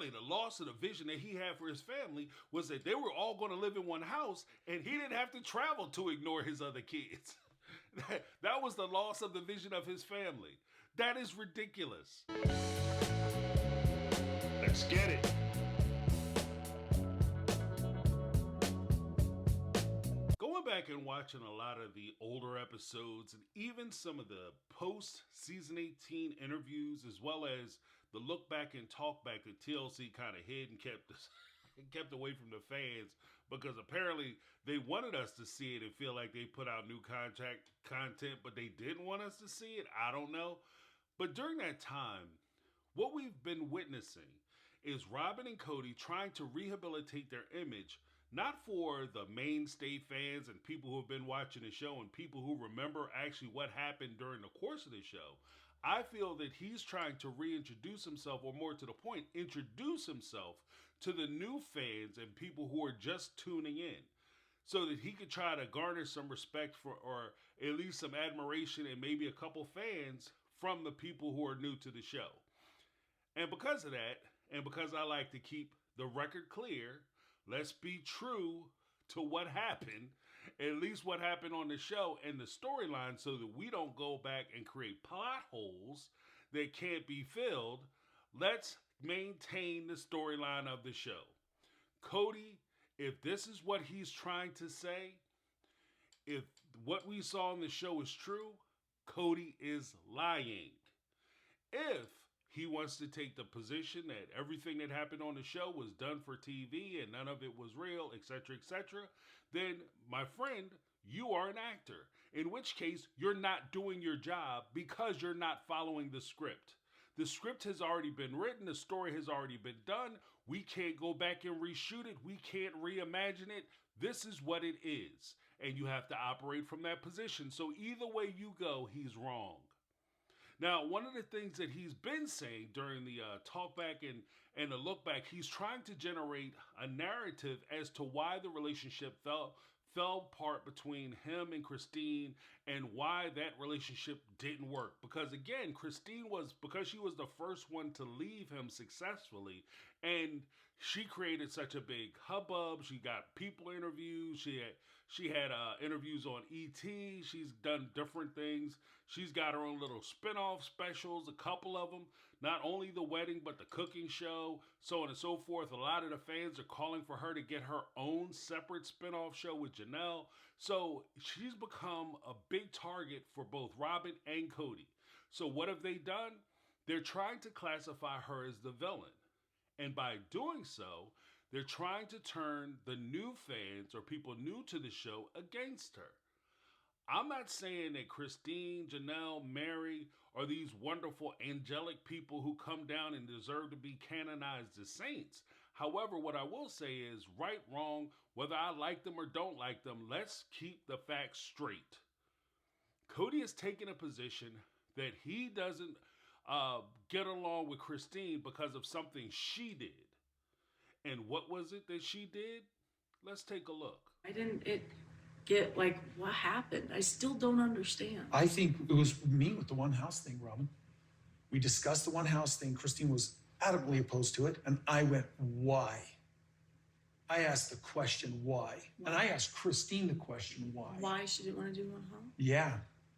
apparently the loss of the vision that he had for his family was that they were all going to live in one house and he didn't have to travel to ignore his other kids. That was the loss of the vision of his family. That is ridiculous. Let's get it. Going back and watching a lot of the older episodes and even some of the post-season 18 interviews, as well as the look back and talk back that TLC kind of hid and kept away from the fans, because apparently they wanted us to see it and feel like they put out new content, but they didn't want us to see it. I don't know. But during that time, what we've been witnessing is Robyn and Cody trying to rehabilitate their image, not for the mainstay fans and people who have been watching the show and people who remember actually what happened during the course of the show. I feel that he's trying to reintroduce himself, or more to the point, introduce himself to the new fans and people who are just tuning in, so that he could try to garner some respect for, or at least some admiration and maybe a couple fans from the people who are new to the show. And because of that, and because I like to keep the record clear, let's be true to what happened, at least what happened on the show and the storyline, so that we don't go back and create plot holes that can't be filled. Let's maintain the storyline of the show. Cody, if this is what he's trying to say, if what we saw in the show is true, Cody is lying. If he wants to take the position that everything that happened on the show was done for TV and none of it was real, etc., then, my friend, you are an actor. In which case, you're not doing your job because you're not following the script. The script has already been written. The story has already been done. We can't go back and reshoot it. We can't reimagine it. This is what it is. And you have to operate from that position. So either way you go, he's wrong. Now, one of the things that he's been saying during the talk back and the look back, he's trying to generate a narrative as to why the relationship fell apart between him and Christine, and why that relationship didn't work. Because again, because she was the first one to leave him successfully, and she created such a big hubbub. She got people interviews. She had interviews on ET. She's done different things. She's got her own little spin-off specials, a couple of them. Not only the wedding, but the cooking show, so on and so forth. A lot of the fans are calling for her to get her own separate spin-off show with Janelle. So she's become a big target for both Robyn and Cody. So what have they done? They're trying to classify her as the villain. And by doing so, they're trying to turn the new fans or people new to the show against her. I'm not saying that Christine, Janelle, Mary are these wonderful angelic people who come down and deserve to be canonized as saints. However, what I will say is, right, wrong, whether I like them or don't like them, let's keep the facts straight. Cody has taken a position that he doesn't get along with Christine because of something she did. And what was it that she did? Let's take a look. I didn't get, like, what happened. I still don't understand. I think it was me with the one house thing, Robyn. We discussed the one house thing. Christine was adamantly opposed to it. And I went, why? I asked the question, why? And I asked Christine the question, why? Why she didn't want to do one home? Yeah.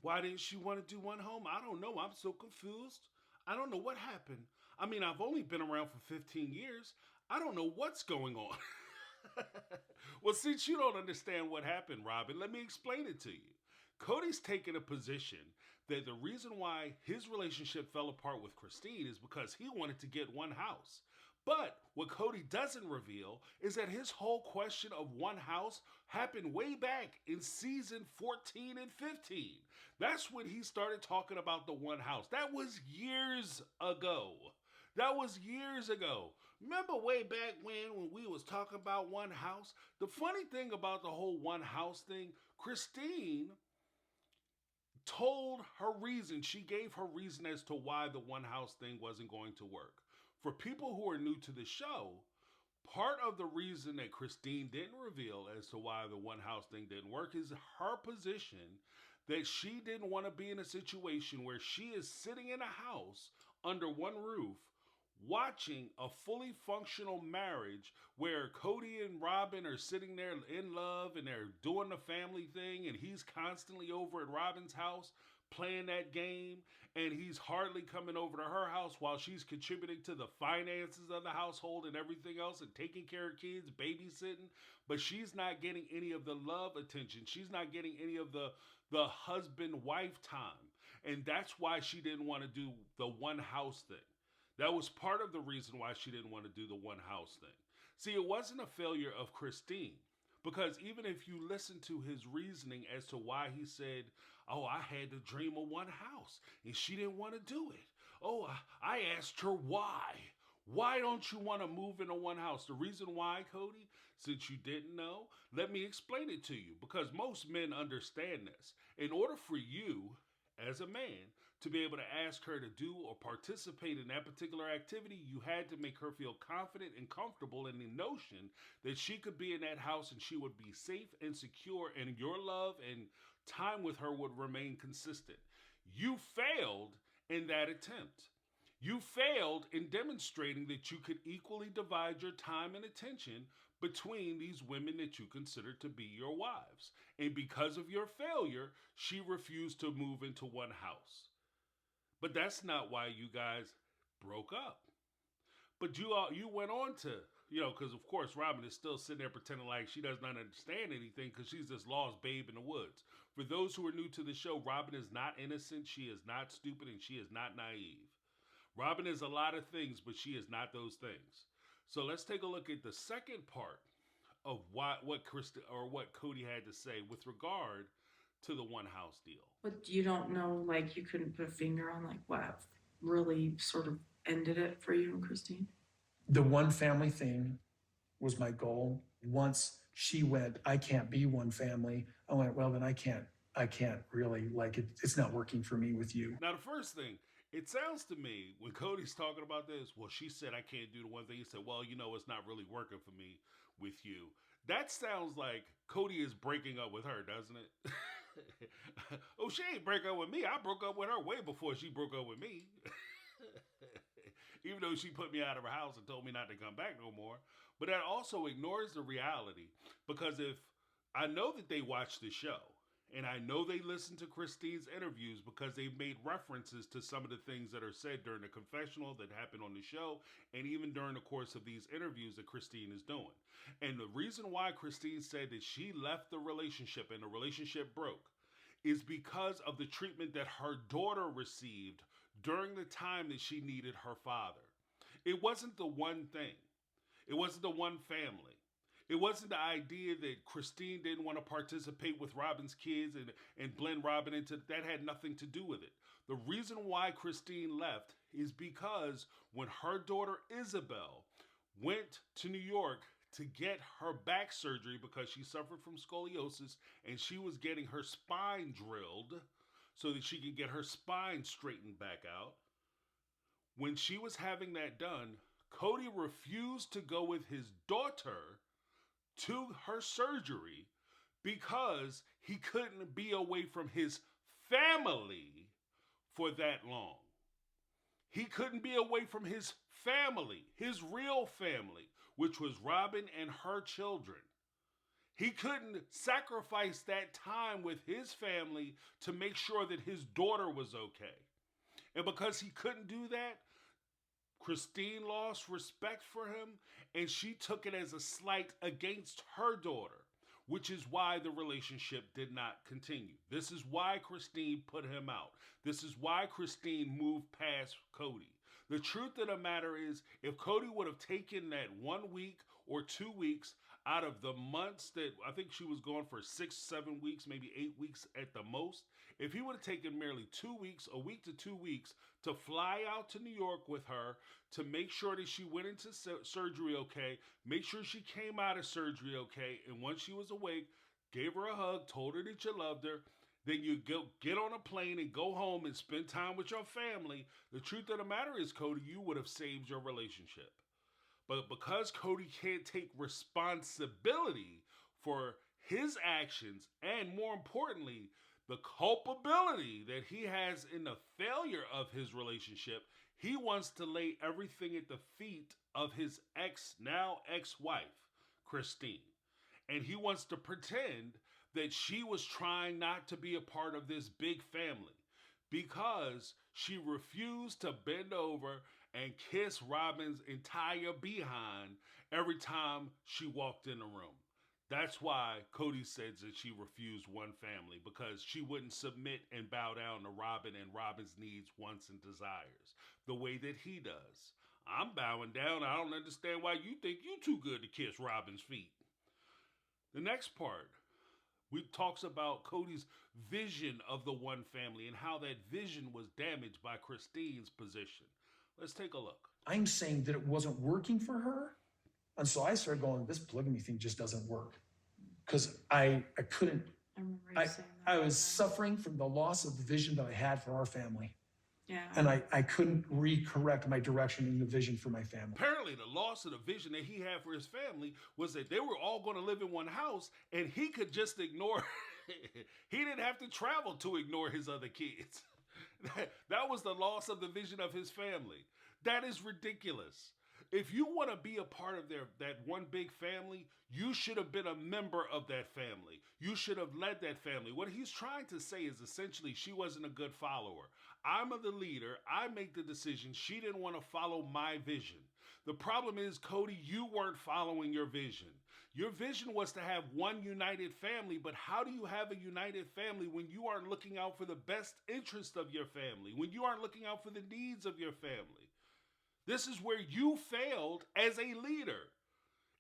Why didn't she want to do one home? I don't know. I'm so confused. I don't know what happened. I mean, I've only been around for 15 years. I don't know what's going on. Well, since you don't understand what happened, Robyn, let me explain it to you. Cody's taken a position that the reason why his relationship fell apart with Christine is because he wanted to get one house. But what Cody doesn't reveal is that his whole question of one house happened way back in season 14 and 15. That's when he started talking about the one house. That was years ago. Remember way back when we was talking about one house? The funny thing about the whole one house thing, Christine told her reason. She gave her reason as to why the one house thing wasn't going to work. For people who are new to the show, part of the reason that Christine didn't reveal as to why the one house thing didn't work is her position that she didn't want to be in a situation where she is sitting in a house under one roof watching a fully functional marriage where Kody and Robyn are sitting there in love and they're doing the family thing, and he's constantly over at Robyn's house playing that game, and he's hardly coming over to her house while she's contributing to the finances of the household and everything else and taking care of kids, babysitting, but she's not getting any of the love attention. She's not getting any of the husband-wife time. And that's why she didn't want to do the one house thing. That was part of the reason why she didn't want to do the one house thing. See, it wasn't a failure of Christine, because even if you listen to his reasoning as to why he said, oh, I had the dream of one house and she didn't want to do it. Oh, I asked her why. Why don't you want to move into one house? The reason why, Kody, since you didn't know, let me explain it to you, because most men understand this. In order for you, as a man, to be able to ask her to do or participate in that particular activity, you had to make her feel confident and comfortable in the notion that she could be in that house and she would be safe and secure, and your love and time with her would remain consistent. You failed in that attempt. You failed in demonstrating that you could equally divide your time and attention between these women that you consider to be your wives. And because of your failure, she refused to move into one house. But that's not why you guys broke up. But you went on to, because of course Robyn is still sitting there pretending like she does not understand anything because she's this lost babe in the woods. For those who are new to the show, Robyn is not innocent, she is not stupid, and she is not naive. Robyn is a lot of things, but she is not those things. So let's take a look at the second part of what Kody had to say with regard to the one house deal. But you don't know, like, you couldn't put a finger on, like, what really sort of ended it for you and Christine? The one family thing was my goal. Once she went, I can't be one family, I went, well, then I can't really, like, it's not working for me with you. Now, the first thing, it sounds to me, when Kody's talking about this, well, she said I can't do the one thing. He said, well, it's not really working for me with you. That sounds like Kody is breaking up with her, doesn't it? Oh, she ain't breaking up with me. I broke up with her way before she broke up with me. Even though she put me out of her house and told me not to come back no more. But that also ignores the reality, because if I know that they watch the show, and I know they listen to Christine's interviews because they've made references to some of the things that are said during the confessional that happened on the show, and even during the course of these interviews that Christine is doing. And the reason why Christine said that she left the relationship and the relationship broke is because of the treatment that her daughter received during the time that she needed her father. It wasn't the one thing. It wasn't the one family. It wasn't the idea that Christine didn't want to participate with Robyn's kids and blend Robyn into that. Had nothing to do with it. The reason why Christine left is because when her daughter Isabel went to New York to get her back surgery because she suffered from scoliosis and she was getting her spine drilled so that she could get her spine straightened back out, when she was having that done, Kody refused to go with his daughter to her surgery because he couldn't be away from his family for that long. He couldn't be away from his family, his real family, which was Robyn and her children. He couldn't sacrifice that time with his family to make sure that his daughter was okay. And because he couldn't do that, Christine lost respect for him, and she took it as a slight against her daughter, which is why the relationship did not continue. This is why Christine put him out. This is why Christine moved past Kody. The truth of the matter is, if Kody would have taken that 1 week or 2 weeks out of the months that I think she was gone for 6, 7 weeks, maybe 8 weeks at the most, if he would have taken merely 2 weeks, a week to 2 weeks, to fly out to New York with her, to make sure that she went into surgery okay, make sure she came out of surgery okay, and once she was awake, gave her a hug, told her that you loved her, then you get on a plane and go home and spend time with your family. The truth of the matter is, Kody, you would have saved your relationship. But because Kody can't take responsibility for his actions, and more importantly, the culpability that he has in the failure of his relationship, He wants to lay everything at the feet of his now ex-wife, Christine. And he wants to pretend that she was trying not to be a part of this big family because she refused to bend over and kiss Robyn's entire behind every time she walked in the room. That's why Kody says that she refused one family, because she wouldn't submit and bow down to Robyn and Robyn's needs, wants, and desires the way that he does. I'm bowing down. I don't understand why you think you too good to kiss Robyn's feet. The next part, we talks about Kody's vision of the one family and how that vision was damaged by Christine's position. Let's take a look. I'm saying that it wasn't working for her. And so I started going, this polygamy thing just doesn't work. Because I couldn't, I remember you saying that. I was suffering from the loss of the vision that I had for our family. Yeah. And I couldn't recorrect my direction in the vision for my family. Apparently, the loss of the vision that he had for his family was that they were all going to live in one house, and he could just ignore. He didn't have to travel to ignore his other kids. That was the loss of the vision of his family. That is ridiculous. If you want to be a part of that one big family, you should have been a member of that family. You should have led that family. What he's trying to say is essentially she wasn't a good follower. I'm the leader. I make the decision. She didn't want to follow my vision. The problem is, Kody, you weren't following your vision. Your vision was to have one united family, but how do you have a united family when you aren't looking out for the best interest of your family, when you aren't looking out for the needs of your family? This is where you failed as a leader.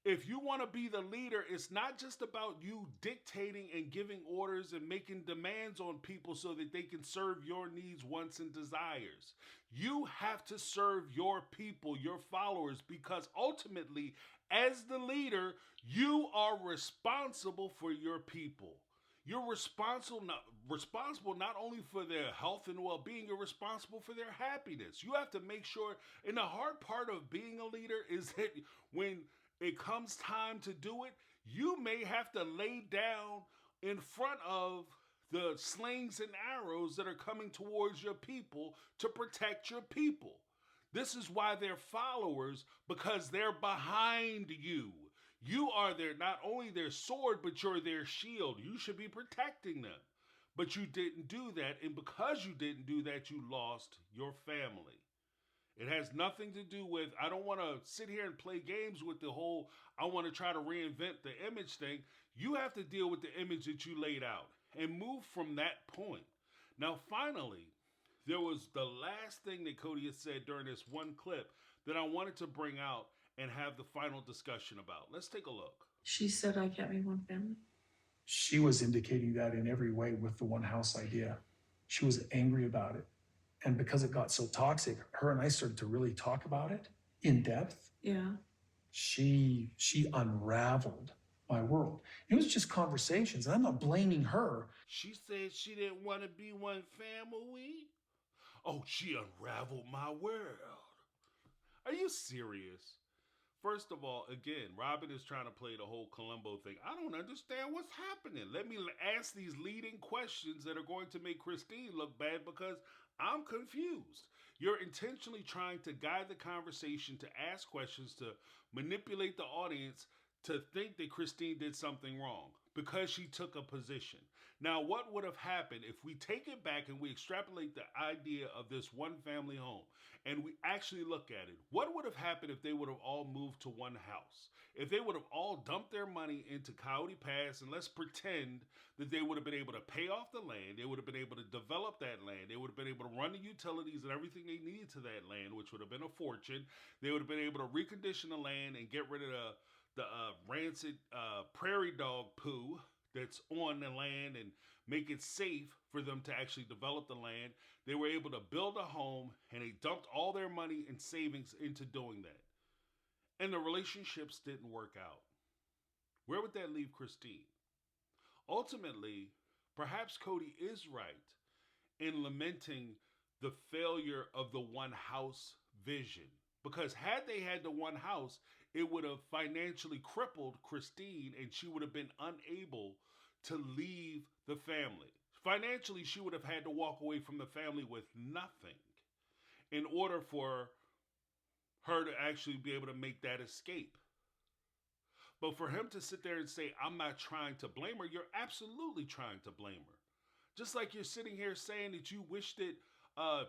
If you want to be the leader, it's not just about you dictating and giving orders and making demands on people so that they can serve your needs, wants, and desires. You have to serve your people, your followers, because ultimately, as the leader, you are responsible for your people. You're responsible not only for their health and well-being, you're responsible for their happiness. You have to make sure, and the hard part of being a leader is that when it comes time to do it, you may have to lay down in front of the slings and arrows that are coming towards your people to protect your people. This is why they're followers, because they're behind you. You are not only their sword, but you're their shield. You should be protecting them. But you didn't do that, and because you didn't do that, you lost your family. It has nothing to do with, I don't want to sit here and play games with the whole, I want to try to reinvent the image thing. You have to deal with the image that you laid out and move from that point. Now, finally, there was the last thing that Kody had said during this one clip that I wanted to bring out and have the final discussion about. Let's take a look. She said, I can't be one family. She was indicating that in every way with the one house idea. She was angry about it. And because it got so toxic, her and I started to really talk about it in depth. Yeah. She unraveled my world. It was just conversations, and I'm not blaming her. She said she didn't want to be one family. Oh, she unraveled my world. Are you serious? First of all, again, Robyn is trying to play the whole Columbo thing. I don't understand what's happening. Let me ask these leading questions that are going to make Christine look bad because I'm confused. You're intentionally trying to guide the conversation, to ask questions, to manipulate the audience to think that Christine did something wrong because she took a position. Now, what would have happened if we take it back and we extrapolate the idea of this one family home and we actually look at it? What would have happened if they would have all moved to one house? If they would have all dumped their money into Coyote Pass, and let's pretend that they would have been able to pay off the land, they would have been able to develop that land, they would have been able to run the utilities and everything they needed to that land, which would have been a fortune. They would have been able to recondition the land and get rid of the rancid prairie dog poo that's on the land and make it safe for them to actually develop the land. They were able to build a home, and they dumped all their money and savings into doing that. And the relationships didn't work out. Where would that leave Christine? Ultimately, perhaps Kody is right in lamenting the failure of the one house vision. Because had they had the one house, it would have financially crippled Christine, and she would have been unable to leave the family. Financially, she would have had to walk away from the family with nothing. in order for her to actually be able to make that escape. But for him to sit there and say, I'm not trying to blame her, you're absolutely trying to blame her. Just like you're sitting here saying that you wish that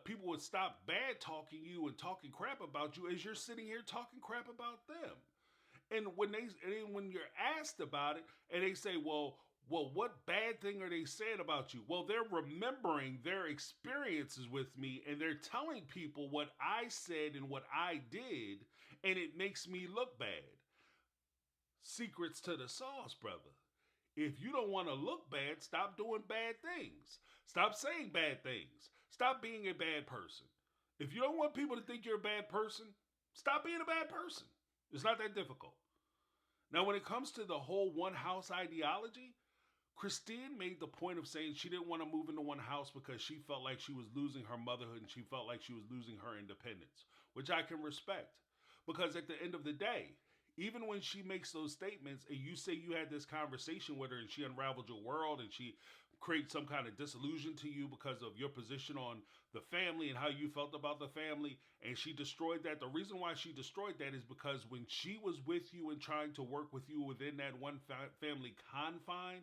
people would stop bad talking you and talking crap about you, as you're sitting here talking crap about them. And when you're asked about it, and they say, well, what bad thing are they saying about you? Well, they're remembering their experiences with me, and they're telling people what I said and what I did, and it makes me look bad. Secrets to the sauce, brother. If you don't want to look bad, stop doing bad things. Stop saying bad things. Stop being a bad person. If you don't want people to think you're a bad person, stop being a bad person. It's not that difficult. Now, when it comes to the whole one house ideology, Christine made the point of saying she didn't want to move into one house because she felt like she was losing her motherhood and she felt like she was losing her independence, which I can respect. Because at the end of the day, even when she makes those statements and you say you had this conversation with her and she unraveled your world and she creates some kind of disillusion to you because of your position on the family and how you felt about the family, and she destroyed that. The reason why she destroyed that is because when she was with you and trying to work with you within that one family confine,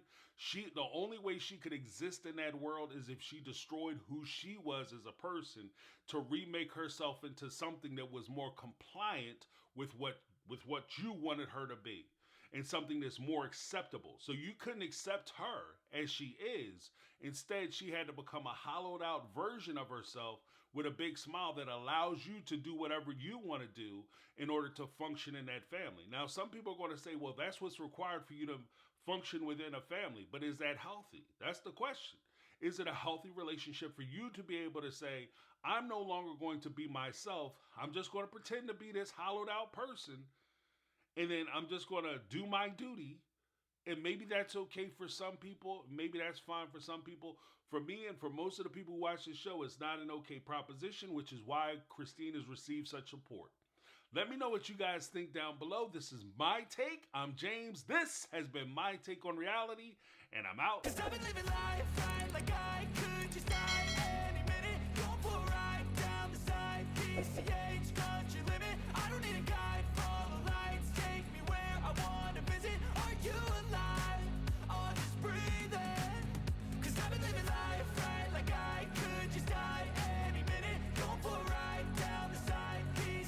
the only way she could exist in that world is if she destroyed who she was as a person to remake herself into something that was more compliant with what you wanted her to be, and something that's more acceptable. So you couldn't accept her as she is. Instead, she had to become a hollowed out version of herself with a big smile that allows you to do whatever you want to do in order to function in that family. Now, some people are going to say, well, that's what's required for you to function within a family. But is that healthy? That's the question. Is it a healthy relationship for you to be able to say, I'm no longer going to be myself. I'm just going to pretend to be this hollowed out person. And then I'm just going to do my duty. And maybe that's okay for some people. Maybe that's fine for some people. For me and for most of the people who watch this show, it's not an okay proposition, which is why Christine has received such support. Let me know what you guys think down below. This is My Take. I'm James. This has been My Take on Reality. And I'm out.